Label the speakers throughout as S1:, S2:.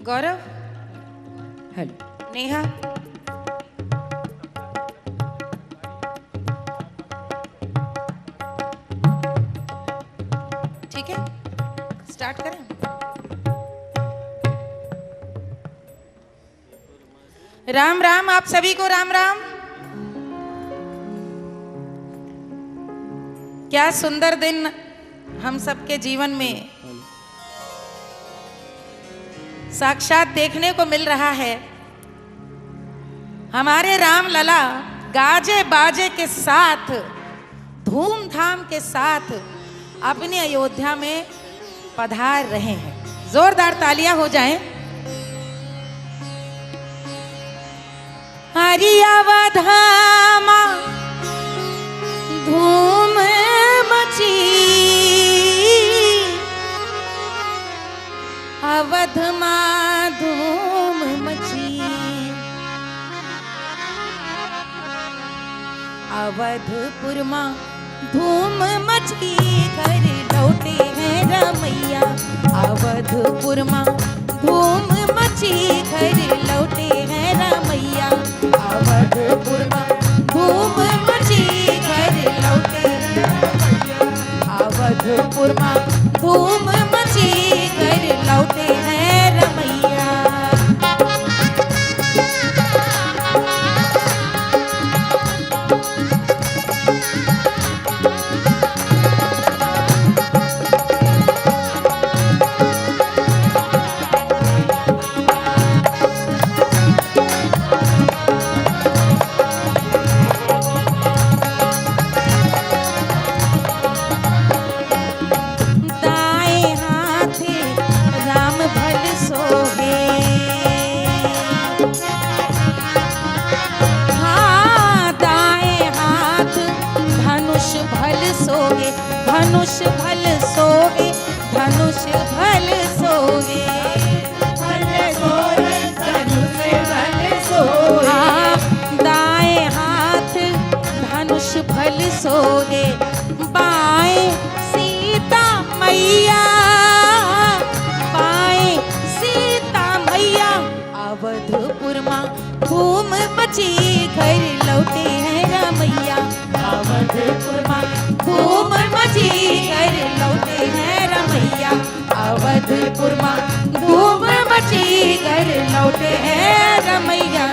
S1: गौरव, hello, Neha, ठीक है, start करें। राम राम, आप सभी को राम राम। क्या सुंदर दिन हम सबके जीवन में साक्षात देखने को मिल रहा है। हमारे राम लला गाजे बाजे के साथ, धूमधाम के साथ अपनी अयोध्या में पधार रहे हैं। जोरदार तालियां हो जाएं। हरियावधामा धूम मची, अवध मां धूम मची, अवधपुर मां धूम मची, घर लौटे हैं रमैया। अवधपुर मां धूम मची, घर लौटे हैं रमैया। अवधपुर मां धूम मची, घर लौटे हैं रमैया। अवधपुर मां धूम मची, घर लौटे हैं रमैया। धनुष भल सोगे, धनुष भल सोगे, भल सोगे, धनुष भल सोगे। हाँ, दाएं हाथ धनुष भल सोगे, बाएं सीता मैया, बाएं सीता मैया। अवधपुर मां धूम मची, घर लौटे हैं रमैया। अवधपुर मां धूम मची, घर लौटे हैं रमैया। अवधपुर मां धूम मची, घर लौटे हैं रमैया।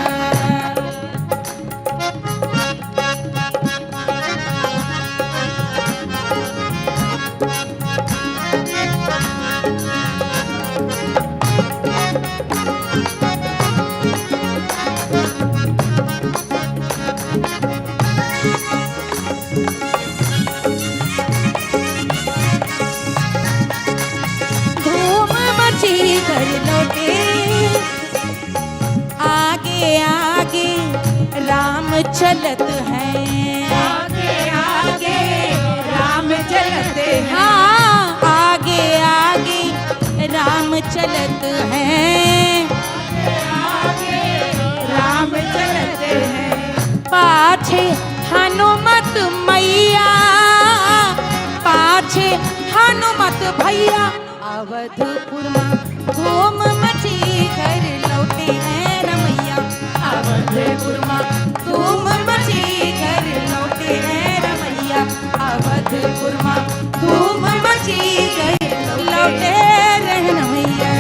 S1: घर लौटे, आगे आगे राम चलत हैं, आगे आगे राम चलते हैं। हाँ, आगे आगे राम चलत हैं, आगे राम चलते हैं। पाछे हनुमत मैया, पाछे हनुमत भैया। अवधपुर मां धूम मची, घर लौटे हैं रमैया। अवधपुर मां धूम मची, घर लौटे हैं रमैया। अवधपुर मां धूम मची, घर लौटे हैं रमैया।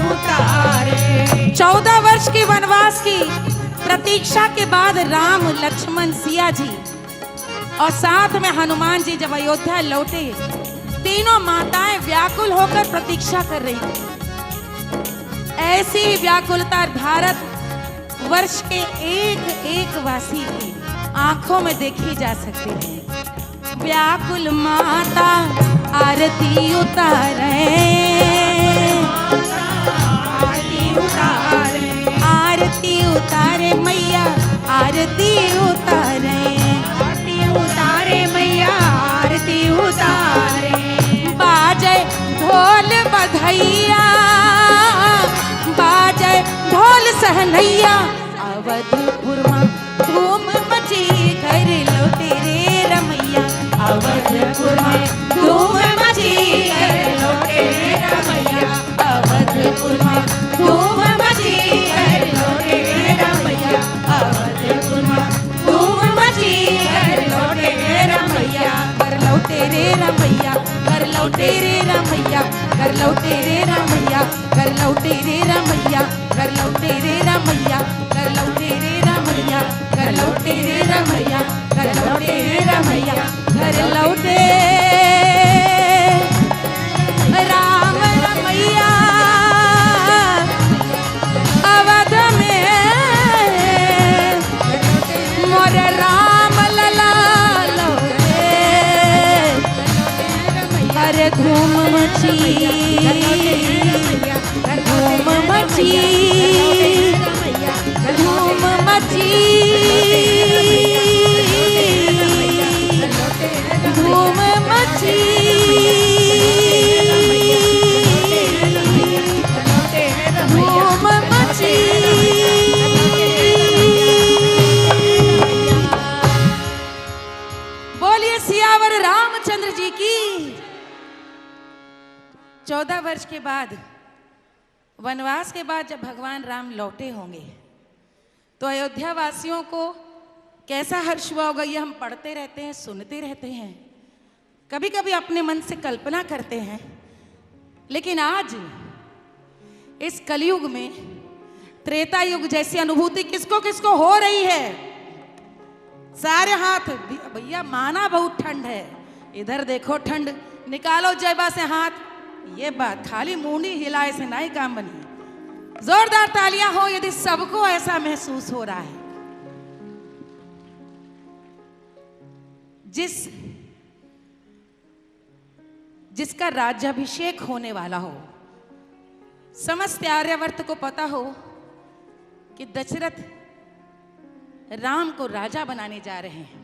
S1: उतारे 14 वर्ष की वनवास की प्रतीक्षा के बाद राम लक्ष्मण सिया जी और साथ में हनुमान जी जब अयोध्या लौटे, तीनों माताएं व्याकुल होकर प्रतीक्षा कर रही थी। ऐसी व्याकुलता भारत वर्ष के एक एक वासी की आंखों में देखी जा सकती है। व्याकुल माता आरती उतारे, आरती उतारे मैया, आरती उतारे,
S2: आरती उतारे मैया, आरती उतारे।
S1: बाजे ढोल बधैया, बाजे ढोल सहनैया, अवधपुर में धूम मची कर लौटे रे रमैया,
S2: अवधपुर में धूम मची कर लौटे रे रमैया,
S1: अवधपुर में
S2: धूम मची कर लौटे रे रमैया, अवधपुर में धूम मची कर लौटे रे रमैया,
S1: कर लौटे रे रमैया, कर लौटे रे रमैया, कर लौटे रे रमैया, कर लौटे रे रमैया, कर लौटे रे रमैया, कर लौटे रे रमैया, कर लौटे रे रमैया, कर लौटे रे रमैया, घर लौटे राम रमैया अवध में, मोर राम लला लौटे, अरे धूम मची, धूम मची, धूम मची, धूम मची, धूम मची। बोलिए सियावर रामचंद्र जी की। 14 वर्ष के बाद, वनवास के बाद जब भगवान राम लौटे होंगे तो अयोध्या वासियों को कैसा हर्ष हुआ होगा, ये हम पढ़ते रहते हैं, सुनते रहते हैं, कभी कभी अपने मन से कल्पना करते हैं। लेकिन आज इस कलयुग में त्रेता युग जैसी अनुभूति किसको किसको हो रही है? सारे हाथ, भैया माना बहुत ठंड है, इधर देखो ठंड, निकालो जेबा से हाथ, ये बात खाली मुंडी हिलाए से नहीं काम बनी। जोरदार तालियां हो यदि सबको ऐसा महसूस हो रहा है। जिसका राज्याभिषेक होने वाला हो, समस्त आर्यावर्त को पता हो कि दशरथ राम को राजा बनाने जा रहे हैं,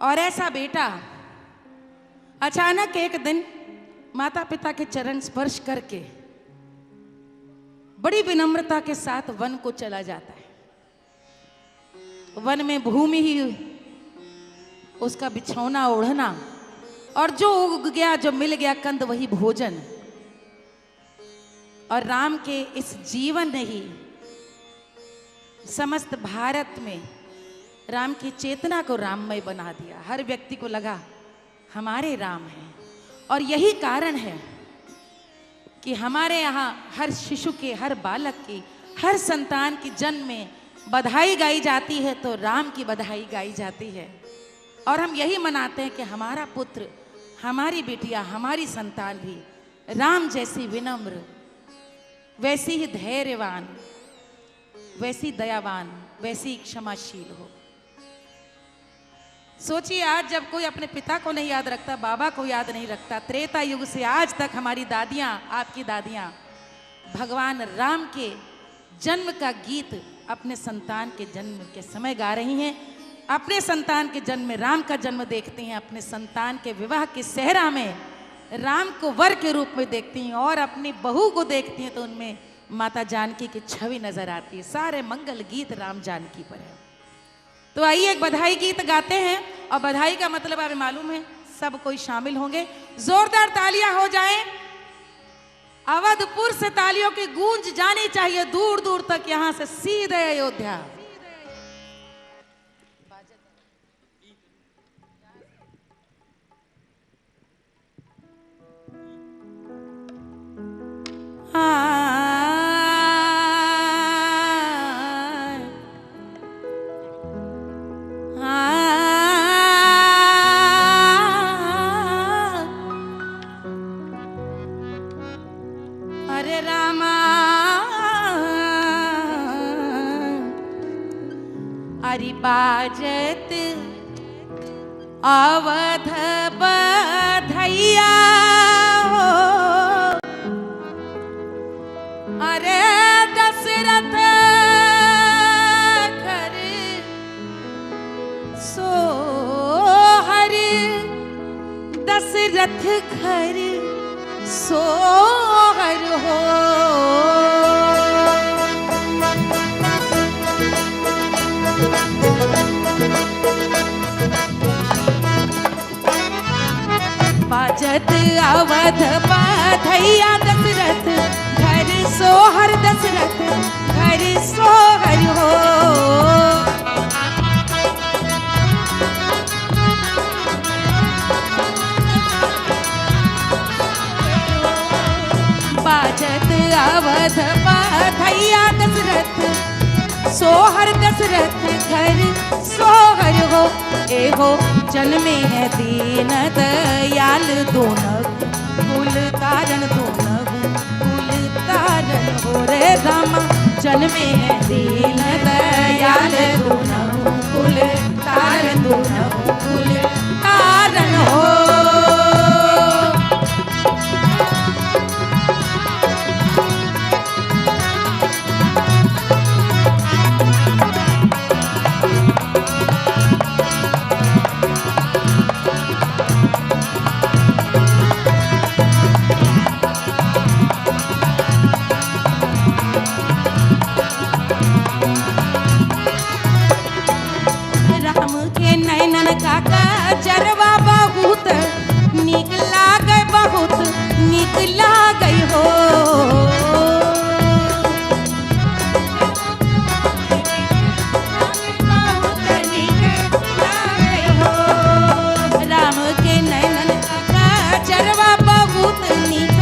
S1: और ऐसा बेटा अचानक एक दिन माता पिता के चरण स्पर्श करके बड़ी विनम्रता के साथ वन को चला जाता है। वन में भूमि ही उसका बिछौना ओढ़ना, और जो उग गया, जो मिल गया कंद वही भोजन। और राम के इस जीवन ने ही समस्त भारत में राम की चेतना को राममय बना दिया। हर व्यक्ति को लगा हमारे राम हैं, और यही कारण है कि हमारे यहाँ हर शिशु के, हर बालक की, हर संतान की जन्म में बधाई गाई जाती है तो राम की बधाई गाई जाती है। और हम यही मनाते हैं कि हमारा पुत्र, हमारी बेटियां, हमारी संतान भी राम जैसी विनम्र, वैसी ही धैर्यवान, वैसी दयावान, वैसी क्षमाशील हो। सोचिए, आज जब कोई अपने पिता को नहीं याद रखता, बाबा को याद नहीं रखता, त्रेता युग से आज तक हमारी दादियां, आपकी दादियां भगवान राम के जन्म का गीत अपने संतान के जन्म के समय गा रही हैं। अपने संतान के जन्म में राम का जन्म देखती हैं, अपने संतान के विवाह की सेहरा में राम को वर के रूप में देखती हैं, और अपनी बहू को देखती हैं तो उनमें माता जानकी की छवि नजर आती है। सारे मंगल गीत राम जानकी पर है। तो आइए एक बधाई गीत गाते हैं, और बधाई का मतलब हमें मालूम है, सब कोई शामिल होंगे। जोरदार तालियां हो जाएं। अवधपुर से तालियों की गूंज जानी चाहिए दूर दूर तक, यहां से सीधे अयोध्या। अरे रामा बाजत अवध बधैया हो, अरे दशरथ घर सोहर, दशरथ घर सोहर हो। बाजत अवध बधैया दशरथ घर सोहर, दशरथ घर सोहर हो। बाजत अवध बधैया दशरथ सोहर, दशरथ घर सोहर हो। एहो जन्मे है दीन दयाल दोनों कुल तारण, दोनों कुल तारण हो रे रामा। जन्मे है दीन दयाल दोनों कुल तारण, दोनों कुल तारण हो। जरवा बहुत निक लागे, बहुत निक लागे हो। राम के नैनन का जरवा बहुत निक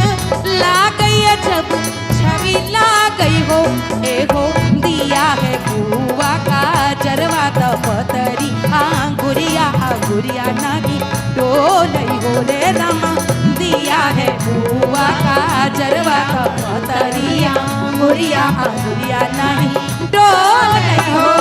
S1: लागे, जब छवि लागे हो। एहो दिया है बुआ का जरवा दपतरी आंगुरिया, आंगुरिया नाही डोलई हो रे रामा। दिया है बुआ का जरवा दपतरी आंगुरिया, आंगुरिया नाही डोलई हो।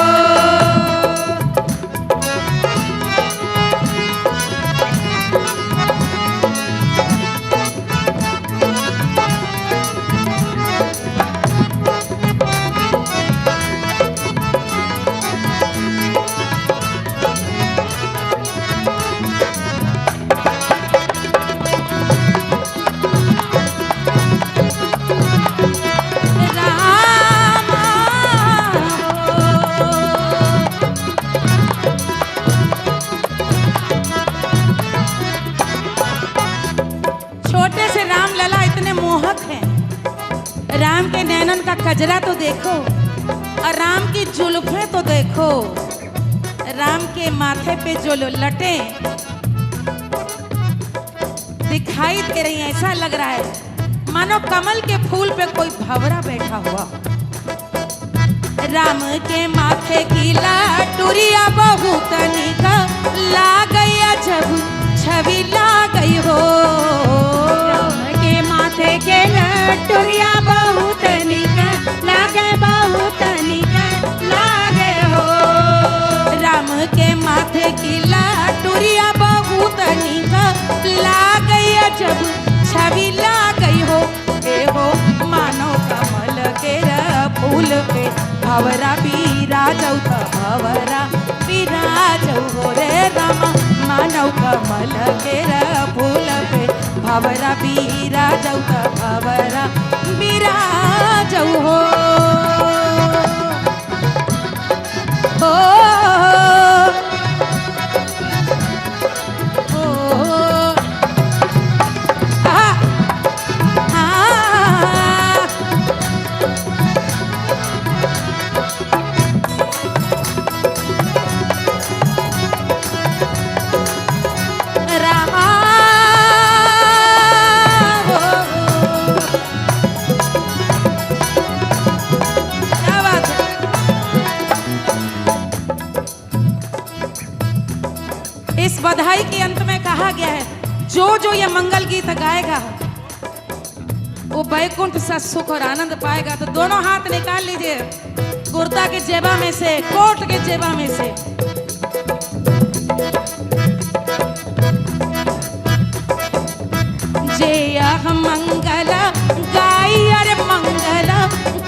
S1: राम के नैनन का कजरा तो देखो, और राम की जुल्फें तो देखो। राम के माथे पे जो लटे दिखाई दे रही है, ऐसा लग रहा है मानो कमल के फूल पे कोई भंवरा बैठा हुआ। राम के माथे की लाटुरिया बहुत निक लागई, जब छवि लागई हो।
S2: राम के माथे के लटुरिया बहुत निक लागे, बहुत निक लागे हो।
S1: राम के माथे की लाटुरिया बहुत निक लागई, जब छवि लागई हो। एहो मानो कमल के फूल पे भंवरा बिराजौ, त भंवरा बिराजौ हो रे रामा। मानो कमल के फूल पे भंवरा बिराजौ, त भंवरा बिराजौ हो। इस बधाई के अंत में कहा गया है, जो ये मंगल गीत गाएगा वो बैकुंठ सा सुख और आनंद पाएगा। तो दोनों हाथ निकाल लीजिए कुर्ता के जेबा में से, कोट के जेबा में से, यह मंगल गाई अरे मंगल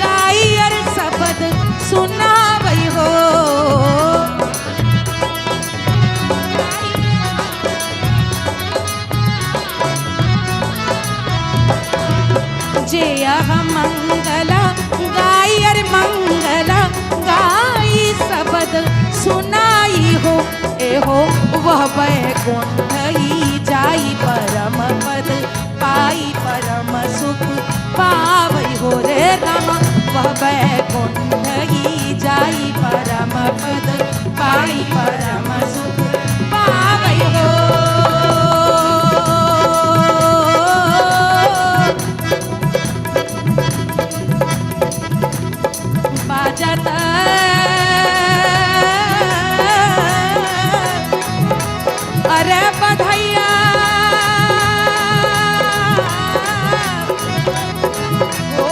S1: गाई अरे शब्द सुनावई हो। जे यह मंगल गाई अरे मंगल गाई शब्द सुनाई हो। ए हो वह वैकुंठ ही जाई परम पद पाई परम सुख पावई हो रे राम। वह वैकुंठ ही जाई परम पद पाई परम सुख पावई हो। बाजत अरे बधैया ओ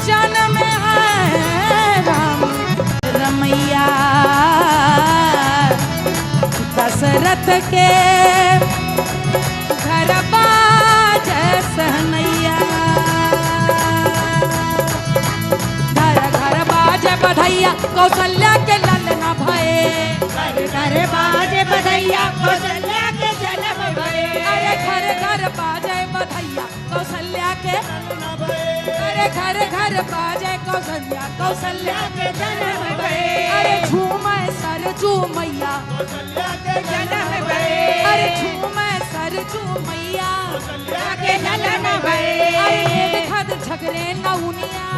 S1: जन्म है राम रमैया दशरथ के घर बाज सहनैया। बधैया कौशल्या के ललना भये
S2: घर बाजे बधैया कौशल्या के जन्म भये।
S1: अरे घर घर बाजे बधैया कौशल्या के अरे घर घर बाजे कौशल्या कौशल्या
S2: के जन्म भये।
S1: अरे झूमे सर झूमैया
S2: के जन्म भये।
S1: अरे झूमे सर झूमैया
S2: के ललन भये।
S1: अरे खद झगरे नौनिया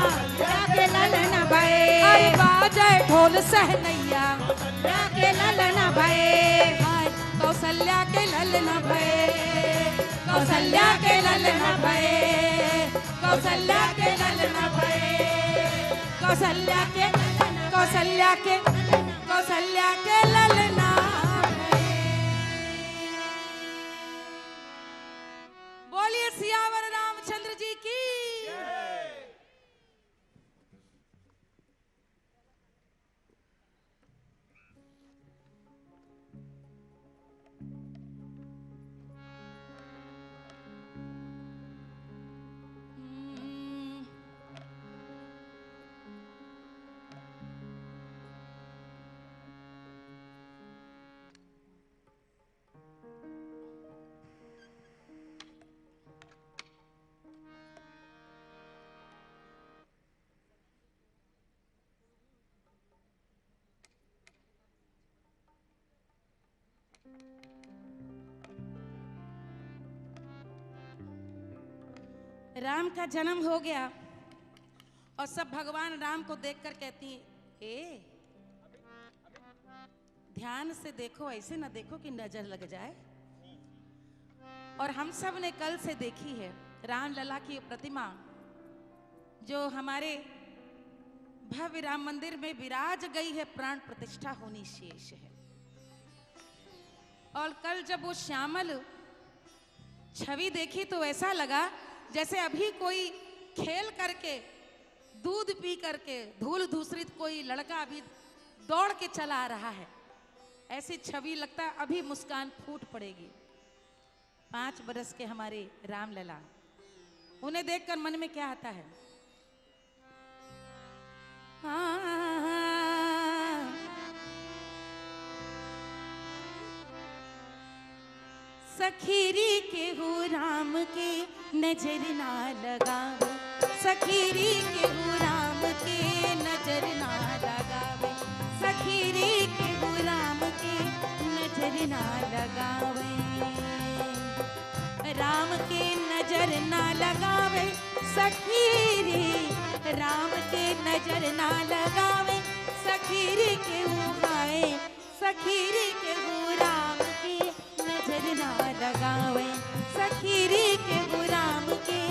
S2: के ललन भये।
S1: अरे बाजे ढोल सहनैया
S2: के ललन भये।
S1: कौशल्या के ललना भये कौशल्या के ललना भये कौशल्या के ललना भये कौशल्या के कौशल्या के कौशल्या के ललना भये। बोलिए सियावर रामचंद्र जी की। राम का जन्म हो गया और सब भगवान राम को देखकर कहती हैं ए ध्यान से देखो, ऐसे ना देखो कि नजर लग जाए। और हम सब ने कल से देखी है राम लला की प्रतिमा जो हमारे भव्य राम मंदिर में विराज गई है, प्राण प्रतिष्ठा होनी शेष है। और कल जब वो श्यामल छवि देखी तो ऐसा लगा जैसे अभी कोई खेल करके दूध पी करके धूल धूसरित कोई लड़का अभी दौड़ के चला आ रहा है, ऐसी छवि लगता अभी मुस्कान फूट पड़ेगी। 5 बरस के हमारे राम लला, उन्हें देखकर मन में क्या आता है? सखीरी के हो राम के नजर ना लगावे, सखीरी के हो राम के नजर ना लगावे, सखीरी के हो राम के नजर ना लगावे, राम के नजर ना लगावे, सखीरी राम के नजर ना लगावे, सखीरी के हो हाय, सखीरी के हो राम के नजर ना लगावे, सखीरी के हो राम के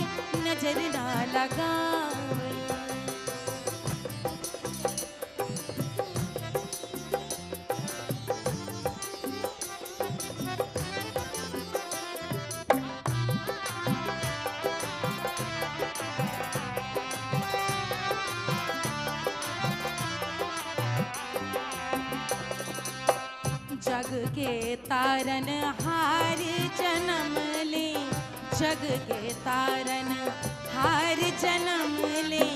S1: नजर ना लगावे। के तारन हार जन्म ले, जग के तारन हार जन्म ले।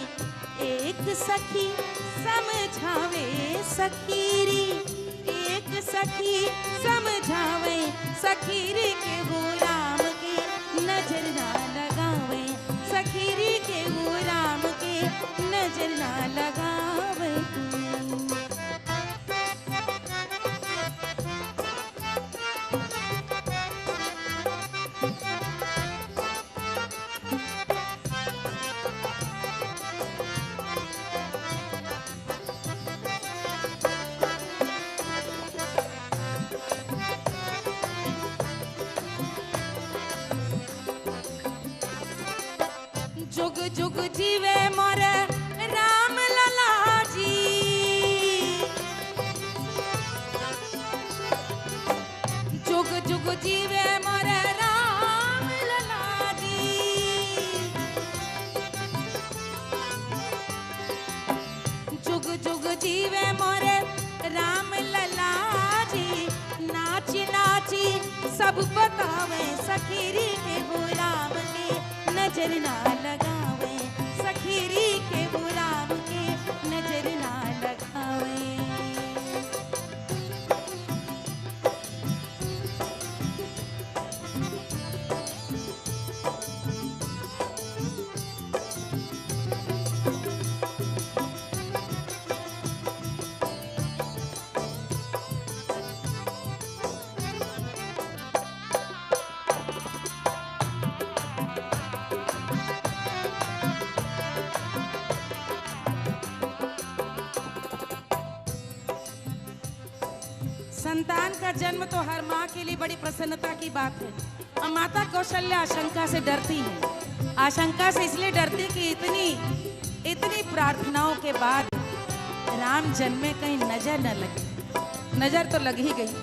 S1: एक सखी समझावे सखीरी, एक सखी समझावे सखीरी के वो राम के नजर ना लगावे, सखीरी के वो राम के नजर ना लगावे। जुग जुग जीवे मोर राम लला जी, जुग जुग जीवे मोर राम लला जी। जुग जुग जीवे मोर राम लला जी। नाची नाची सब बतावे सखीरी के वो राम के नजर ना लगावे, सखीरी के वो राम के नजर ना लगावे। संतान का जन्म तो हर माँ के लिए बड़ी प्रसन्नता की बात है। और माता कौशल्या आशंका से डरती है। आशंका से इसलिए डरती कि इतनी प्रार्थनाओं के बाद राम जन्मे कहीं नजर न लगे। नजर तो लग ही गई।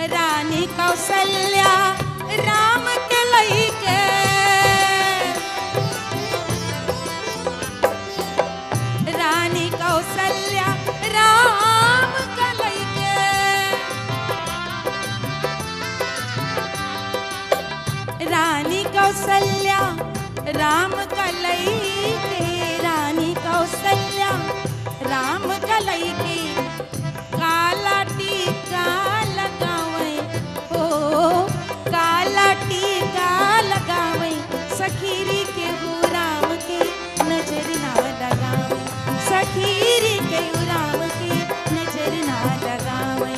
S1: रानी कौशल्या राम के लइके, रानी कौशल्या राम का लइके, रानी कौशल्या राम का लइके, रानी कौशल्या राम का लइके। काला टीका लगावे ओ, काला टीका लगावे सखीरी के वो राम के नजर ना लगावे, सखीरी के वो राम के नजर ना लगावे।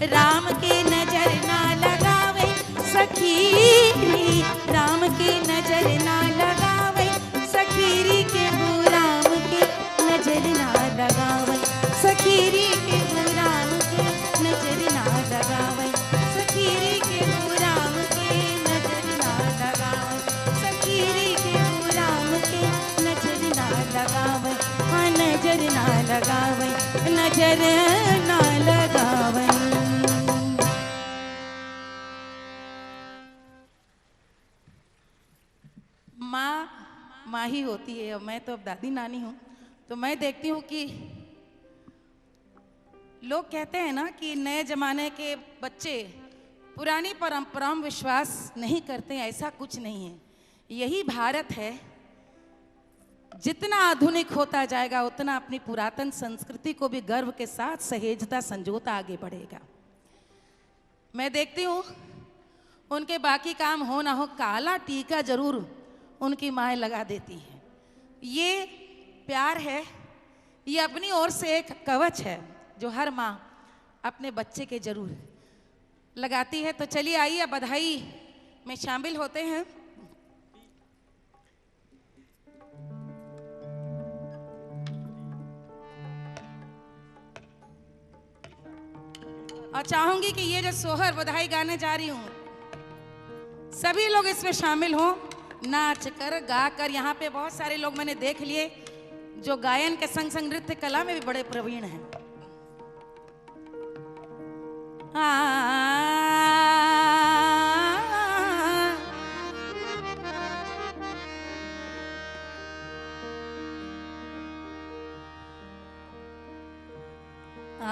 S1: राम के नजर ना लगावे सखीरी, राम के नजर ना लगावे सखीरी के वो राम के नजर ना लगावे, सखीरी के वो राम के नजर ना लगावे, सखीरी के वो राम के नजर ना लगावे, सखीरी के वो राम के नजर ना लगावे। हाँ नजर ना लगावे, नजर ना लगावे। माँ ही होती है। मैं तो अब दादी नानी हूँ, तो मैं देखती हूँ कि लोग कहते हैं ना कि नए जमाने के बच्चे पुरानी परंपराओं में विश्वास नहीं करते। ऐसा कुछ नहीं है। यही भारत है। जितना आधुनिक होता जाएगा उतना अपनी पुरातन संस्कृति को भी गर्व के साथ सहेजता संजोता आगे बढ़ेगा। मैं देखती हूँ उनके बाकी काम हो ना हो, काला टीका जरूर उनकी माएँ लगा देती हैं। ये प्यार है। ये अपनी ओर से एक कवच है जो हर माँ अपने बच्चे के जरूर लगाती है। तो चलिए आइए बधाई में शामिल होते हैं। और चाहूंगी कि ये जो सोहर बधाई गाने जा रही हूं, सभी लोग इसमें शामिल हों, नाच कर गा कर। यहाँ पे बहुत सारे लोग मैंने देख लिए जो गायन के संग संग नृत्य कला में भी बड़े प्रवीण हैं। क्या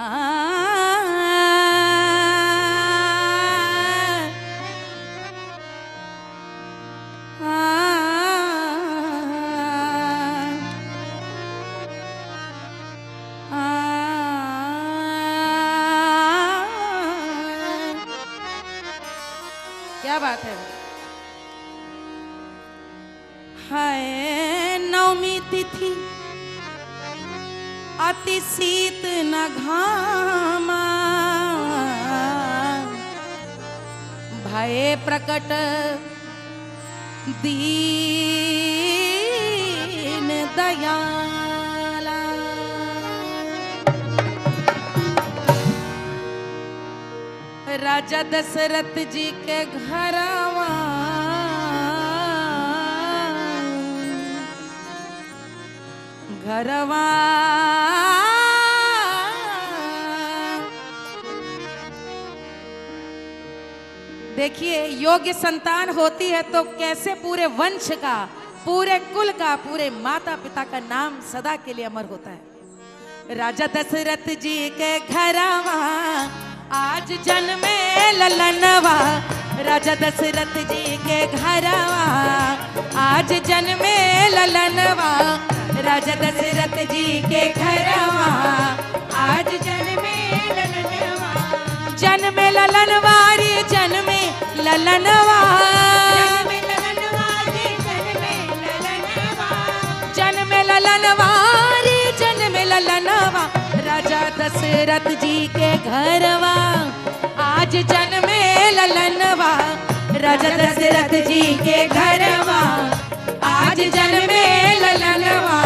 S1: बात है। हाय नवमी तिथि अति शीत न घामा, भय प्रकट दीन दयाला। राजा दशरथ जी के घरवा घरवा देखिए, योग्य संतान होती है तो कैसे पूरे वंश का, पूरे कुल का, पूरे माता पिता का नाम सदा के लिए अमर होता है। राजा दशरथ जी के घरवा आज जन्मे ललनवा, राजा दशरथ जी के घरवा आज जन्मे ललनवा, राजा दशरथ जी के घरवा आज जन्मे ललनवा, जन्मे ललनवा रे जन्मे ललनवा, जन्मे ललनवा रे जन्मे ललनवा, राजा दशरथ जी के घरवा आज जन्मे ललनवा, राजा दशरथ जी के घरवा आज जन्मे ललनवा।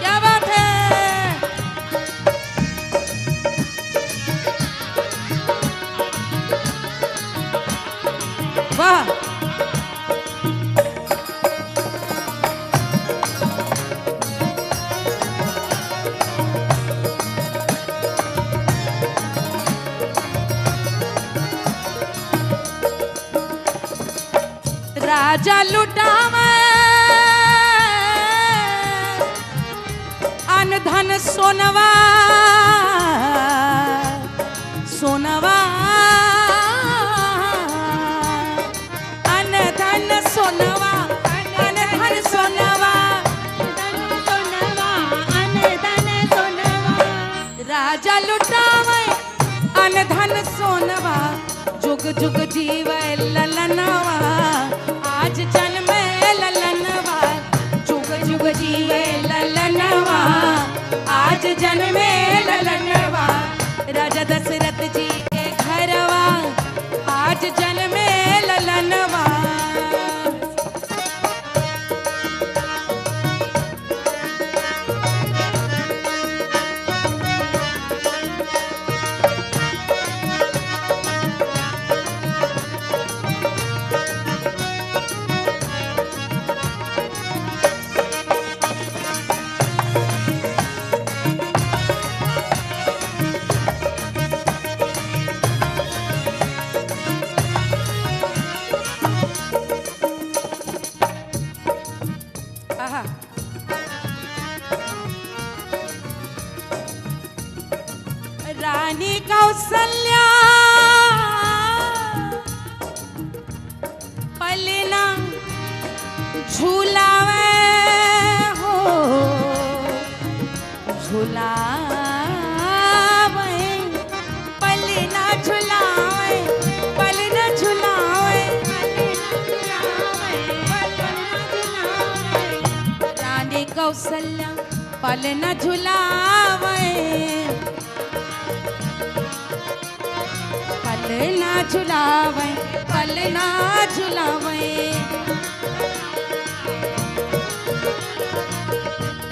S1: क्या बात है। वाह। राजा लुटावे अन धन सोनवा, सोनवा अन धन सोनवा, अन धन सोनवा, अन धन सोनवा, राजा लुटावे अन धन सोनवा, जुग जुग जीवे ललनवा, आज जन्मे ललनवा, जुग जुग जीवे ललनवा, आज जन्मे ललनवा, राजा दशरथ जी के घरवा आज जन्मे ललनवा। रानी कौसल्या पलना झूलावे हो, झूलावे पलना झूलावे, पलना झूलावे, रानी कौसल्या पलना झूलावे, पलना झुलावे, पलना झुलावे,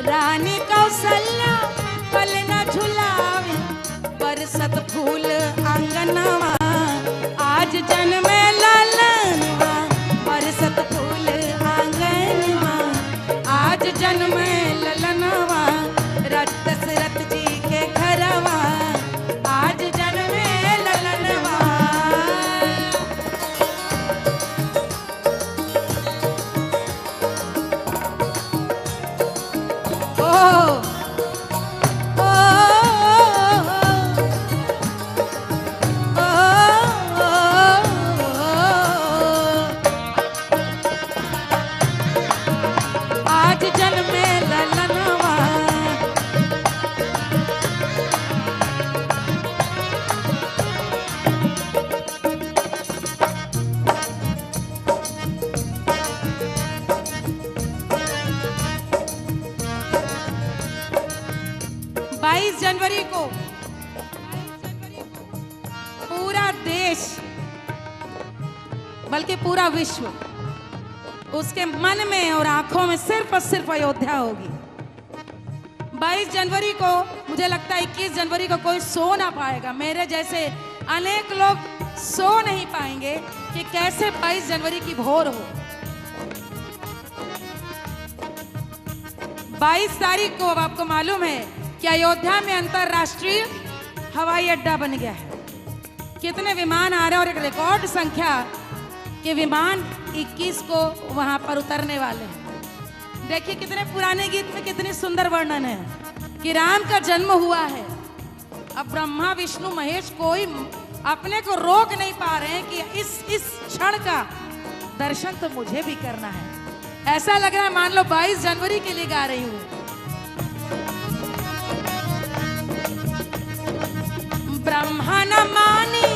S1: रानी कौसल्या पलना झुलावे, बरसत फूल आंगनवा आज जन्मे ललनवा, बरसत फूल आंगनवा आज जन्मे ललनवा, राजा दशरथ जी के घरवा आज जन्मे ललनवा। बल्कि पूरा विश्व उसके मन में और आंखों में सिर्फ और सिर्फ अयोध्या होगी। 22 जनवरी को मुझे लगता है 21 जनवरी को कोई सो ना पाएगा। मेरे जैसे अनेक लोग सो नहीं पाएंगे कि कैसे 22 जनवरी की भोर हो। 22 तारीख को अब आपको मालूम है कि अयोध्या में अंतरराष्ट्रीय हवाई अड्डा बन गया है। कितने विमान आ रहे हैं और एक रिकॉर्ड संख्या के विमान 21 को वहां पर उतरने वाले हैं। देखिए कितने पुराने गीत में कितनी सुंदर वर्णन है कि राम का जन्म हुआ है। अब ब्रह्मा विष्णु महेश कोई अपने को रोक नहीं पा रहे हैं कि इस क्षण का दर्शन तो मुझे भी करना है। ऐसा लग रहा है मान लो 22 जनवरी के लिए गा रही हूँ। ब्रह्मा न मानी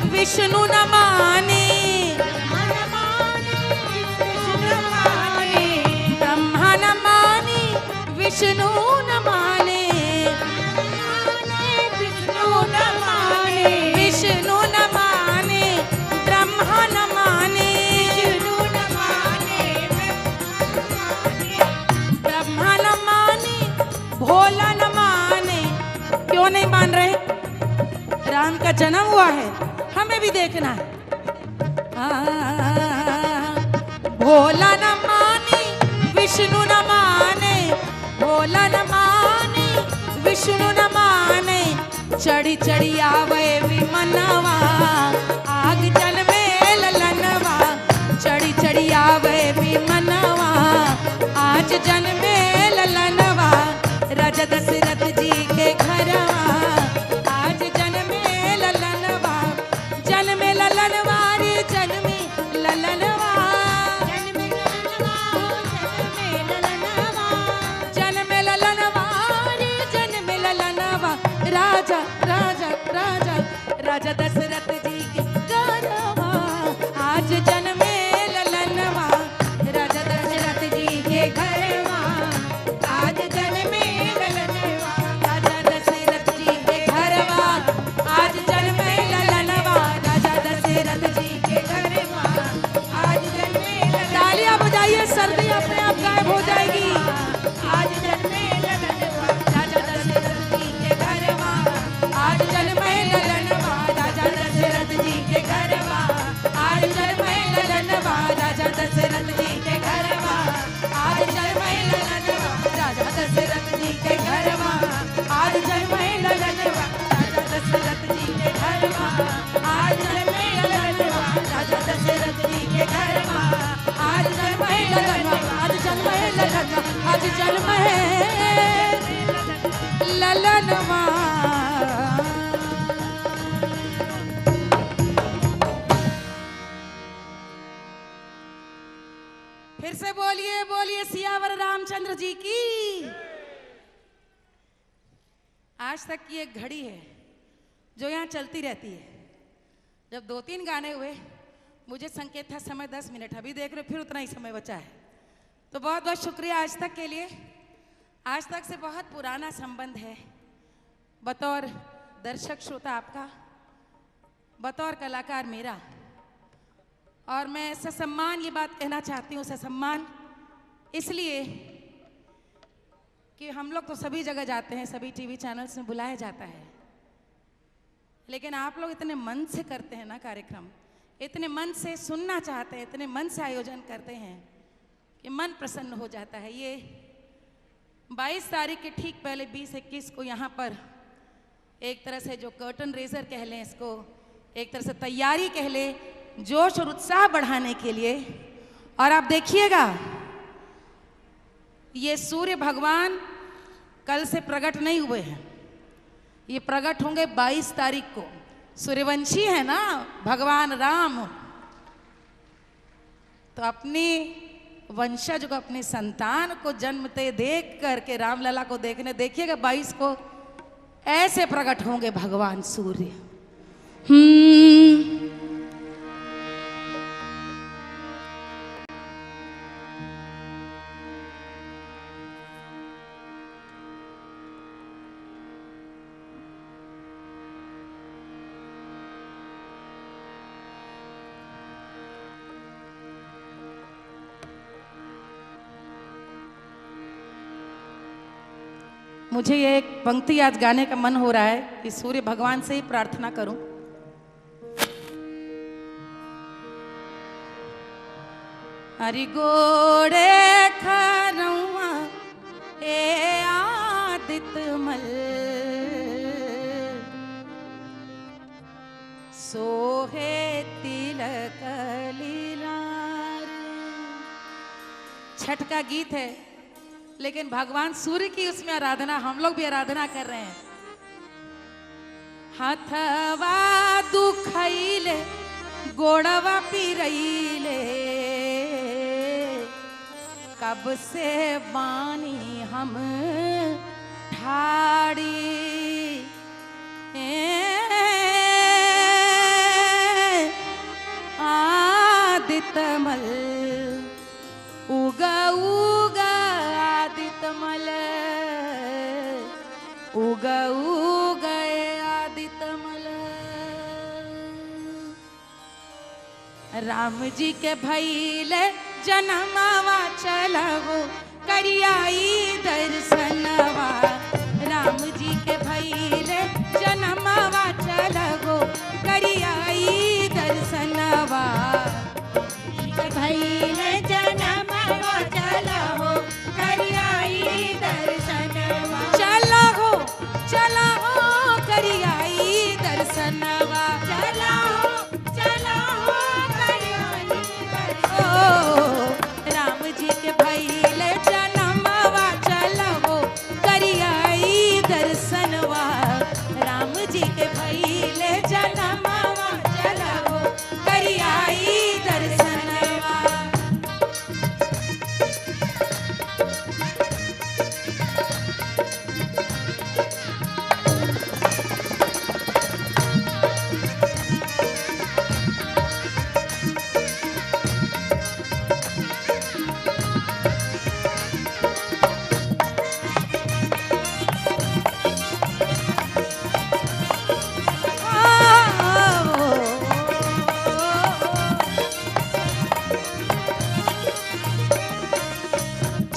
S1: विष्णु न माने, ब्रह्मा न मानी विष्णु न माने, विष्णु न माने ब्रह्मा न माने, ब्रह्मा न माने भोला न माने। क्यों नहीं मान रहे? राम का जन्म हुआ है, हमें भी देखना है। भोला न माने विष्णु न माने, भोला न माने विष्णु न माने। चढ़ी चढ़ी आवे विमनवा आग जल में ललनवा, चढ़ी चढ़ी आवे विमनवा आज जन में ललनवा। राजा दशरथ जी के घरवा आज जन में ललनवा, जन में ललनवा रे जन में ललनवा, जन में ललनवा रे जन में ललनवा। राजा राजा राजा राजा दशरथ जी के घरवा आज जन में ललनवा, राजा दशरथ जी के घरवा आज जन में ललनवा, राजा दशरथ जी के घरवा आज जन में ललनवा, राजा दशरथ जी के घरवा आज जन में ललनवा। तालियां बजाइए, सर्दी अपने आप गायब हो जाएगी। आज जन में ललनवा, राजा दशरथ जी के घरवा आज जन में ललनवा, राजा दशरथ जी के घरवा आज जन में ललनवा, राजा दशरथ जी के घरवा आज जन में ललनवा, राजा दशरथ जी के घरवा आज जन में ललनवा, राजा दशरथ जी के घरवा आज जन में ललनवा, राजा दशरथ जी के घरवा आज जन में ललनवा, आज जन में ललनवा, आज जन में ललनवा। फिर से बोलिए बोलिए सियावर रामचंद्र जी की। आज तक की एक घड़ी है जो यहाँ चलती रहती है। जब 2-3 गाने हुए मुझे संकेत था समय 10 मिनट, अभी देख रहे फिर उतना ही समय बचा है। तो बहुत बहुत शुक्रिया आज तक के लिए। आज तक से बहुत पुराना संबंध है बतौर दर्शक श्रोता आपका, बतौर कलाकार मेरा। और मैं ससम्मान ये बात कहना चाहती हूँ, ससम्मान इसलिए कि हम लोग तो सभी जगह जाते हैं, सभी टीवी चैनल्स में बुलाया जाता है, लेकिन आप लोग इतने मन से करते हैं ना कार्यक्रम, इतने मन से सुनना चाहते हैं, इतने मन से आयोजन करते हैं कि मन प्रसन्न हो जाता है। ये 22 तारीख के ठीक पहले 20-21 को यहाँ पर एक तरह से जो कर्टन रेजर कह लें, इसको एक तरह से तैयारी कह लें, जोश और उत्साह बढ़ाने के लिए। और आप देखिएगा ये सूर्य भगवान कल से प्रकट नहीं हुए हैं, ये प्रकट होंगे 22 तारीख को। सूर्यवंशी है ना भगवान राम, तो अपनी वंशज को, अपनी संतान को जन्मते देख करके रामलला को देखने, देखिएगा 22 को ऐसे प्रकट होंगे भगवान सूर्य। मुझे ये एक पंक्ति आज गाने का मन हो रहा है कि सूर्य भगवान से ही प्रार्थना करूं। हरि गोड़े खरौआ ए आदित मल सोहे तिलक लीलार। छठ का गीत है, लेकिन भगवान सूर्य की उसमें आराधना हम लोग भी आराधना कर रहे हैं। हथवा दुखैले गोड़वा पिरैले कब से बानी हम ठाड़ी आदितमल उगा उगा आदितमल उगा उगा आदितमल। राम जी के भैले जनमवा चलवो करियाई दर्शनवा। राम जी के भैले जनमवा चलवो करियाई दर्शनवा।
S2: भैले जनमवा चलहो करियाई दर्शनवा।
S1: चला हो करियाई दर्शनवा।
S2: चला हो करियाई दर्शनवा।
S1: ओ राम जी के भैले जनमवा चलवो करियाई दर्शनवा। राम जी के भैले जनमवा चलवो करियाई दर्शनवा।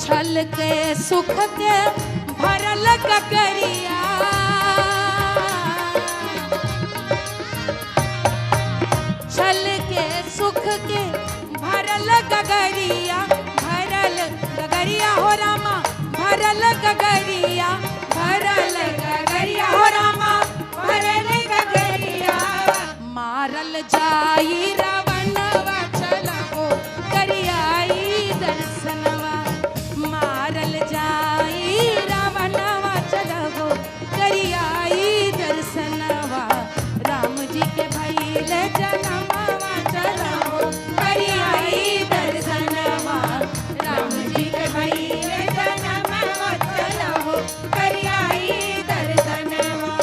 S1: छल के सुख के भरल गगरिया छल के सुख के भरल गगरिया। भरल गगरिया हो रामा भरल गगरिया। भरल गगरिया हो रामा भरल गगरिया। मारल जाई रावणवा चलहो करियाई दर्शनवा। मारल जाई रावणवा चलहो करियाई दर्शनवा। राम जी के भैले जनमवा चलहो करियाई दर्शनवा। राम जी के भैले जनमवा चलहो करियाई दर्शनवा।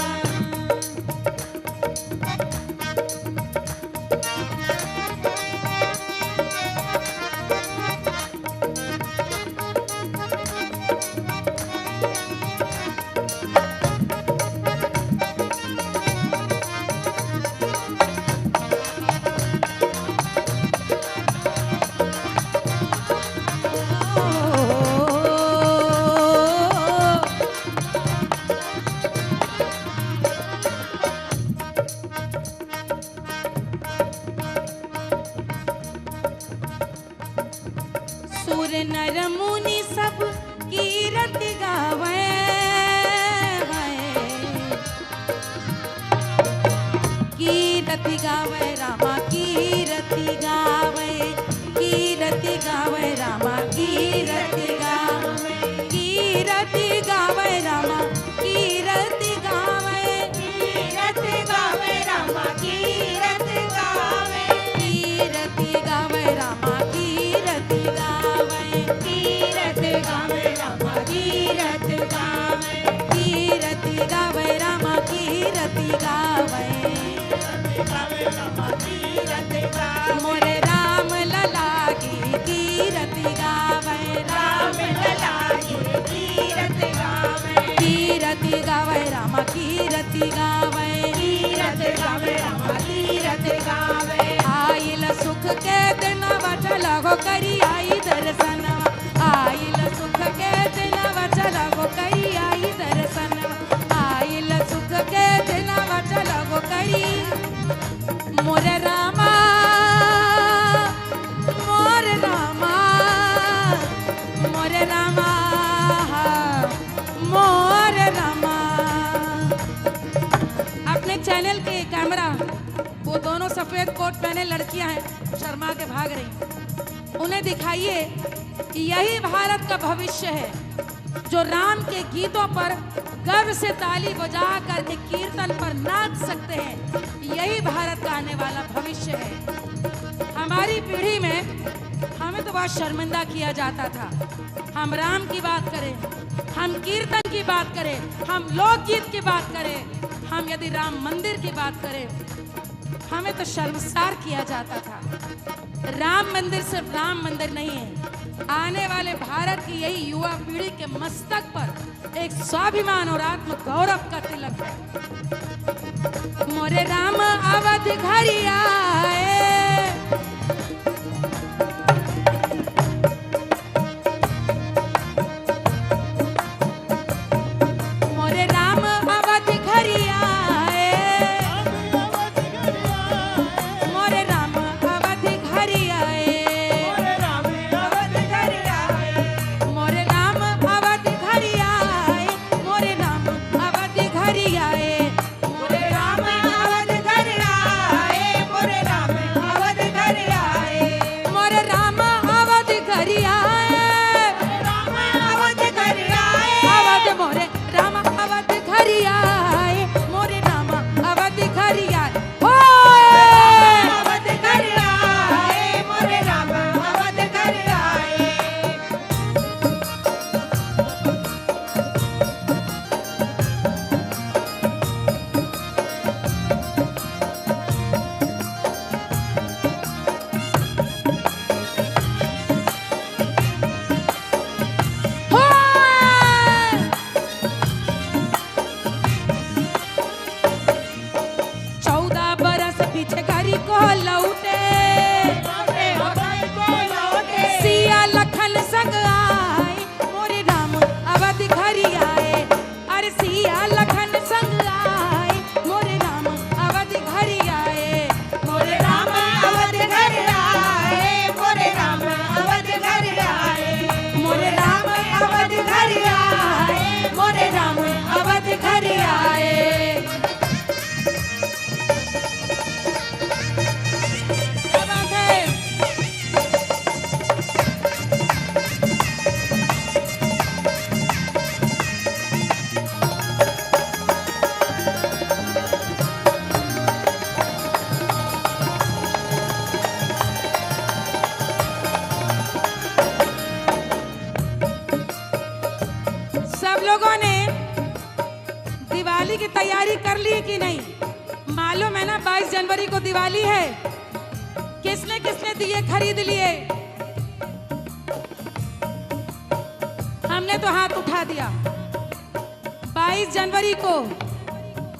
S1: सुर नर मुनि सब कीरत गावे कीरत गावे रामा कीरत गावे। कीरत गावे रामा कीरत गावे। कीरत गावे रामा कीरत गावे।
S2: कीरत गावे रामा कीरत गावे।
S1: कीरत गावे रामा कीरत गावे।
S2: कीरत गावे रामा कीरत गावे।
S1: कीरत गावे रामा कीरत गावे।
S2: गावे रामा
S1: लड़कियां हैं शर्मा के भाग रही, उन्हें दिखाइए यही भारत का भविष्य है जो राम के गीतों पर गर्व से ताली बजा करके कीर्तन पर नाच सकते हैं। यही भारत का आने वाला भविष्य है। हमारी पीढ़ी में हमें तो बहुत शर्मिंदा किया जाता था। हम राम की बात करें, हम कीर्तन की बात करें, हम लोकगीत की बात करें, हम यदि राम मंदिर की बात करें, हमें तो शर्मसार किया जाता था। राम मंदिर सिर्फ राम मंदिर नहीं है, आने वाले भारत की यही युवा पीढ़ी के मस्तक पर एक स्वाभिमान और आत्म गौरव का तिलक है। मोरे राम अवध घरी आए, मोरे राम अवध घरी आए, मोरे राम अवध घरी आए, मोरे राम अवध घरी आए, मोरे राम अवध घरी आए,
S2: मोरे राम अवध घर आए, मोरे राम अवध घर आए,
S1: मोरे राम अवध घरी आए,
S2: राम अवध घर आए,
S1: अवध मोरे राम अवध घरी आए, मोरे राम अवध घरी आए। होए!
S2: अवध घर आए, मोरे राम अवध घर आए।
S1: होए! 14 बरस पीछे घरी को लौटे,
S2: लौटे हो गए को लौटे,
S1: सिया लखन संग आए, मोरे राम अवध घरी आए। अरे सिया लखन संग आए, मोरे राम अवध घरी आए,
S2: मोरे राम अवध घर आए, मोरे राम अवध घर आए,
S1: मोरे राम
S2: अवध घर आए,
S1: मोरे राम अवध घरी आए। क्या बात है? सब लोगों ने दिवाली की तैयारी कर ली कि नहीं? मालूम है ना 22 जनवरी को दिवाली है। किसने किसने दिए खरीद लिए? हमने तो हाथ उठा दिया। 22 जनवरी को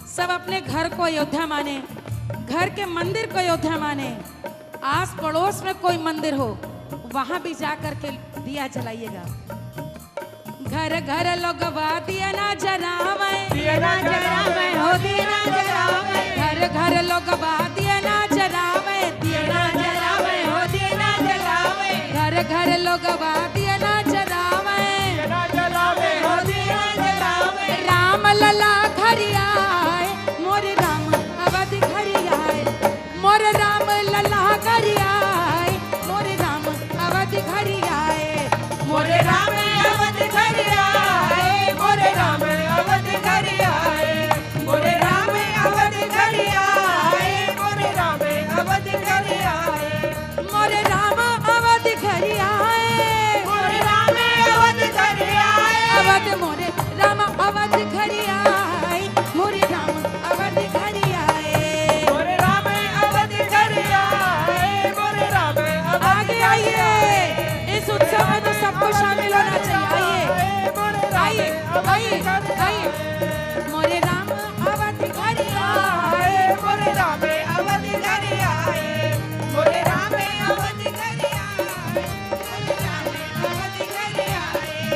S1: सब अपने घर को अयोध्या माने, घर के मंदिर को अयोध्या माने। आस पड़ोस में कोई मंदिर हो वहां भी जा करके दिया जलाइएगा। घर घर लोग दिया ना जलावे,
S2: दिया ना जलावे, हो दिया ना जलावे,
S1: घर घर लोग दिया ना जलावे,
S2: दिया ना जलावे, हो दिया ना जलावे,
S1: घर घर लोग दिया ना जलावे।
S2: दिया ना जलावे, हो दिया ना जलावे,
S1: राम लला घरी आए, मोरे राम अवध घरी आए, मोरे राम लला घरी आए, मोरे राम अवध घरी आए,
S2: मोरे राम अवध घर आए, मोरे राम अवध घर आए, मोरे राम अवध घर आए, मोरे राम अवध घर आए,
S1: मोरे राम अवध घरी आए,
S2: मोरे राम अवध घर आए,
S1: अवध मोरे राम अवध घरी आए, मोरे राम अवध घरी आए।
S2: मोरे राम अवध घर आए, मोरे राम अवध
S1: आगे आइए, इस उत्सव में तो सबको शामिल होना चाहिए। आइए आइए आइए आइए। मोरे राम अवध घरी आए,
S2: मोरे राम अवध घर आए, मोरे राम अवध घर आए, मोरे राम अवध घर आए।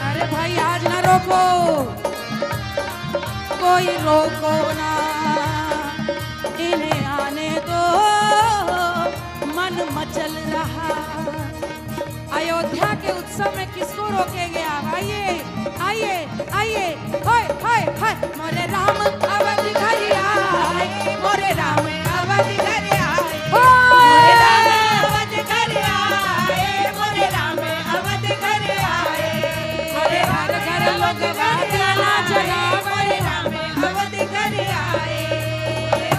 S1: अरे भाई आज ना रोको, कोई रोको ना, इन्हें आने दो, मन मचल रहा। अयोध्या के उत्सव में किसको रोकेंगे आप? आइए आइए आइए, हाय हाय हाय, मोरे राम अवध घरी आए, मोरे राम अवध घरी आए,
S2: मोरे राम अवध घरी आए, मोरे राम अवध घरी आए, मोरे
S1: घर घर लोग बातियां ना जलावे,
S2: मोरे राम अवध घरी आए,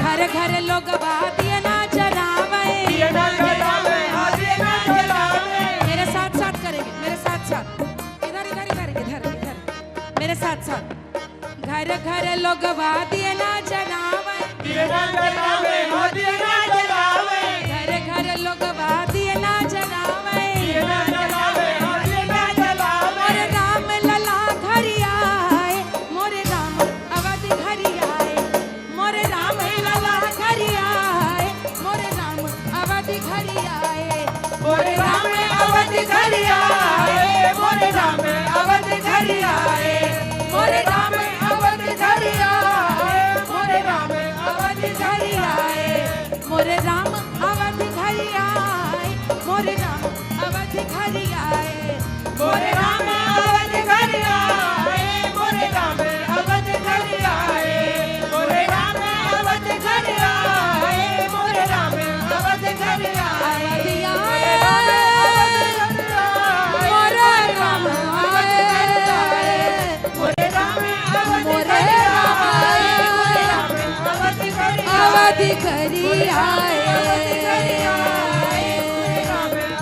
S1: घर घर लोग बातियां ना जलावे,
S2: दिया ना जलावे, दिया ना जलावे,
S1: मेरे साथ साथ करेंगे, मेरे साथ साथ, इधर इधर इधर इधर इधर, मेरे साथ साथ, घर घर लोग बातियां ना जलावे,
S2: दिया ना जलावे, दिया ना जलावे,
S1: घर घर लोग बातियां ना जलावे,
S2: दिया ना जलावे, दिया ना जलावे,
S1: मोरे राम लला घरी आए, मोरे राम अवध घरी आए, मोरे राम लला घरी आए, मोरे राम अवध घरी आए,
S2: मोरे राम अवध घरी आए, मोरे राम अवध घरी आए, मोरे राम अवध घरी आए, मोरे राम अवध घरी आए,
S1: मोरे राम अवध घरी आए, मोरे राम अवध घरी आए,
S2: मोरे राम अवध घरी आए, मोरे राम अवध घरी आए, मोरे राम अवध घरी आए, मोरे राम अवध घरी आए,
S1: मोरे राम आए,
S2: मोरे राम अवध
S1: मोरे
S2: घरी
S1: राम
S2: आए, मोरे
S1: आए,
S2: राम अवध घरी
S1: अवध
S2: आए,
S1: घरी आए,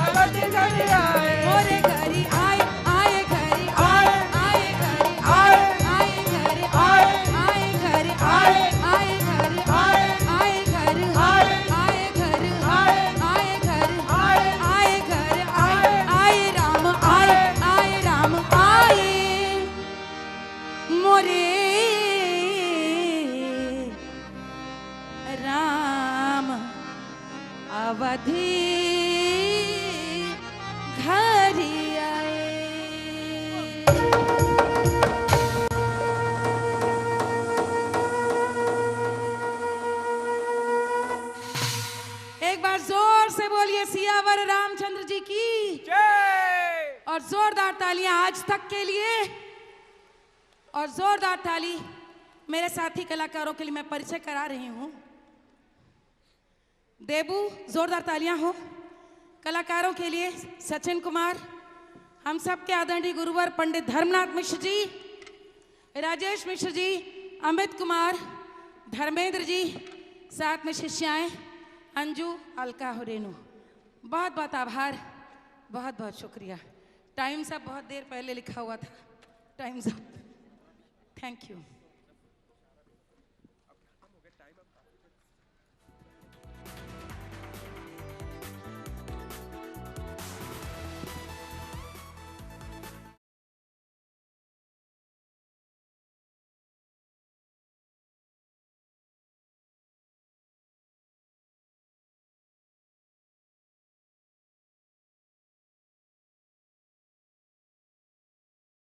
S2: अवध घरी आए,
S1: मोरे घरी आए, आए घरी आए, आए घरी
S2: आए,
S1: आए घरी
S2: आए,
S1: आए घरी आए, आए घरी आए, आए घरी आए, आए घरी आए, आए घरी आए, आए घरी आए, आए राम आए, आए राम आए, मोरे राम अवधि घरी आए। एक बार जोर से बोलिए सियावर रामचंद्र जी की, और जोरदार तालियां आज तक के लिए, और जोरदार ताली मेरे साथी कलाकारों के लिए मैं परिचय करा रही हूं। देबू, जोरदार तालियां हो कलाकारों के लिए। सचिन कुमार, हम सब के आदरणीय गुरुवर पंडित धर्मनाथ मिश्र जी, राजेश मिश्र जी, अमित कुमार, धर्मेंद्र जी, साथ में शिष्याएं अंजू, अलका और रेनू, बहुत बहुत आभार, बहुत बहुत शुक्रिया। टाइम सब बहुत देर पहले लिखा हुआ था, टाइम सब, थैंक यू।